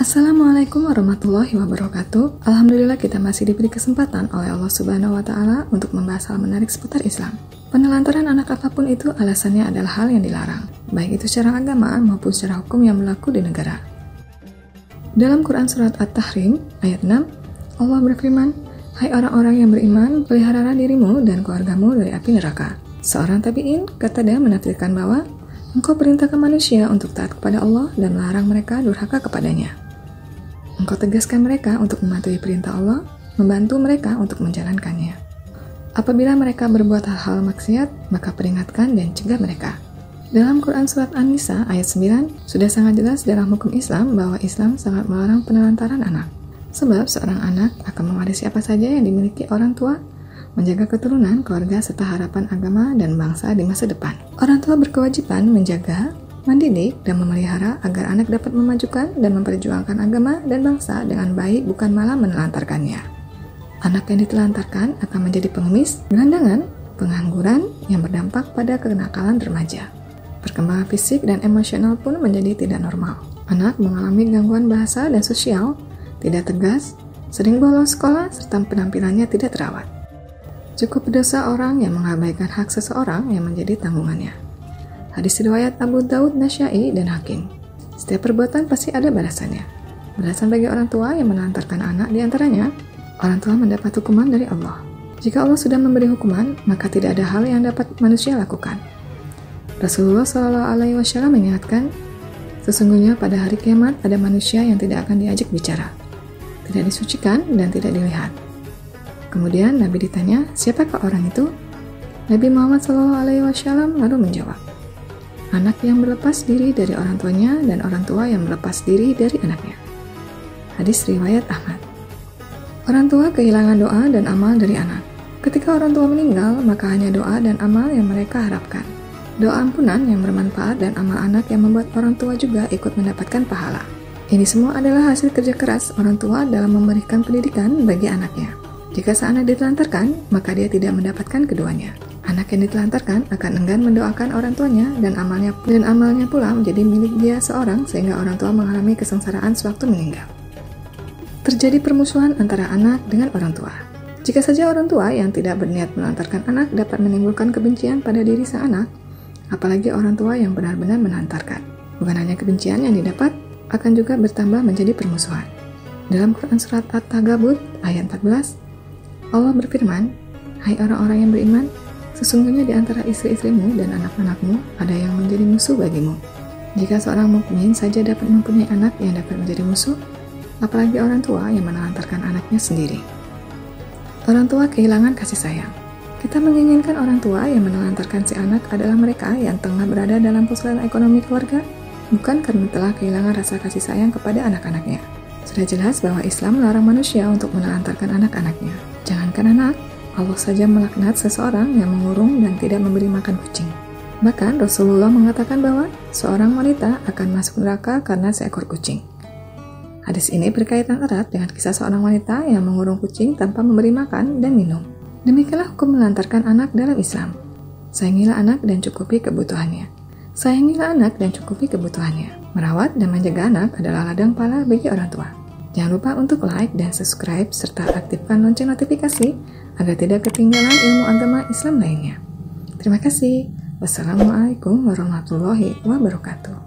Assalamualaikum warahmatullahi wabarakatuh. Alhamdulillah kita masih diberi kesempatan oleh Allah Subhanahu wa Ta'ala untuk membahas hal menarik seputar Islam. Penelantaran anak apapun itu alasannya adalah hal yang dilarang, baik itu secara agama maupun secara hukum yang berlaku di negara. Dalam Quran Surat At-Tahrim ayat 6, Allah berfirman, "Hai orang-orang yang beriman, peliharalah dirimu dan keluargamu dari api neraka." Seorang tabi'in, kata dia, menafsirkan bahwa Engkau perintahkan manusia untuk taat kepada Allah dan melarang mereka durhaka kepadanya. Engkau tegaskan mereka untuk mematuhi perintah Allah, membantu mereka untuk menjalankannya. Apabila mereka berbuat hal-hal maksiat, maka peringatkan dan cegah mereka. Dalam Quran Surat An-Nisa ayat 9, sudah sangat jelas dalam hukum Islam bahwa Islam sangat melarang penelantaran anak. Sebab seorang anak akan mewarisi apa saja yang dimiliki orang tua, menjaga keturunan, keluarga, serta harapan agama dan bangsa di masa depan. Orang tua berkewajiban menjaga, mendidik, dan memelihara agar anak dapat memajukan dan memperjuangkan agama dan bangsa dengan baik, bukan malah menelantarkannya. Anak yang ditelantarkan akan menjadi pengemis, gelandangan, pengangguran yang berdampak pada kenakalan remaja. Perkembangan fisik dan emosional pun menjadi tidak normal. Anak mengalami gangguan bahasa dan sosial, tidak tegas, sering bolos sekolah, serta penampilannya tidak terawat. Cukup berdosa orang yang mengabaikan hak seseorang yang menjadi tanggungannya. Hadis riwayat Abu Daud, Nasyai, dan Hakim. Setiap perbuatan pasti ada balasannya. Balasan bagi orang tua yang menelantarkan anak diantaranya, orang tua mendapat hukuman dari Allah. Jika Allah sudah memberi hukuman, maka tidak ada hal yang dapat manusia lakukan. Rasulullah SAW mengingatkan, sesungguhnya pada hari kiamat ada manusia yang tidak akan diajak bicara, tidak disucikan, dan tidak dilihat. Kemudian Nabi ditanya, siapakah orang itu? Nabi Muhammad SAW lalu menjawab, anak yang berlepas diri dari orang tuanya dan orang tua yang berlepas diri dari anaknya. Hadis riwayat Ahmad. Orang tua kehilangan doa dan amal dari anak. Ketika orang tua meninggal, maka hanya doa dan amal yang mereka harapkan. Doa ampunan yang bermanfaat dan amal anak yang membuat orang tua juga ikut mendapatkan pahala. Ini semua adalah hasil kerja keras orang tua dalam memberikan pendidikan bagi anaknya. Jika sang anak ditelantarkan, maka dia tidak mendapatkan keduanya. Anak yang ditelantarkan akan enggan mendoakan orang tuanya dan amalnya pula menjadi milik dia seorang sehingga orang tua mengalami kesengsaraan sewaktu meninggal. Terjadi permusuhan antara anak dengan orang tua. Jika saja orang tua yang tidak berniat menelantarkan anak dapat menimbulkan kebencian pada diri sang anak, apalagi orang tua yang benar-benar menelantarkan. Bukan hanya kebencian yang didapat, akan juga bertambah menjadi permusuhan. Dalam Quran Surat At-Tagabun ayat 14, Allah berfirman, "Hai orang-orang yang beriman, sesungguhnya di antara istri-istrimu dan anak-anakmu ada yang menjadi musuh bagimu. Jika seorang mukmin saja dapat mempunyai anak yang dapat menjadi musuh, apalagi orang tua yang menelantarkan anaknya sendiri." Orang tua kehilangan kasih sayang. Kita menginginkan orang tua yang menelantarkan si anak adalah mereka yang tengah berada dalam kesulitan ekonomi keluarga, bukan karena telah kehilangan rasa kasih sayang kepada anak-anaknya. Sudah jelas bahwa Islam melarang manusia untuk menelantarkan anak-anaknya. Jangankan anak, Allah saja melaknat seseorang yang mengurung dan tidak memberi makan kucing. Bahkan Rasulullah mengatakan bahwa seorang wanita akan masuk neraka karena seekor kucing. Hadis ini berkaitan erat dengan kisah seorang wanita yang mengurung kucing tanpa memberi makan dan minum. Demikianlah hukum menelantarkan anak dalam Islam. Sayangilah anak dan cukupi kebutuhannya. Sayangilah anak dan cukupi kebutuhannya. Merawat dan menjaga anak adalah ladang pahala bagi orang tua. Jangan lupa untuk like dan subscribe serta aktifkan lonceng notifikasi agar tidak ketinggalan ilmu agama Islam lainnya. Terima kasih. Wassalamualaikum warahmatullahi wabarakatuh.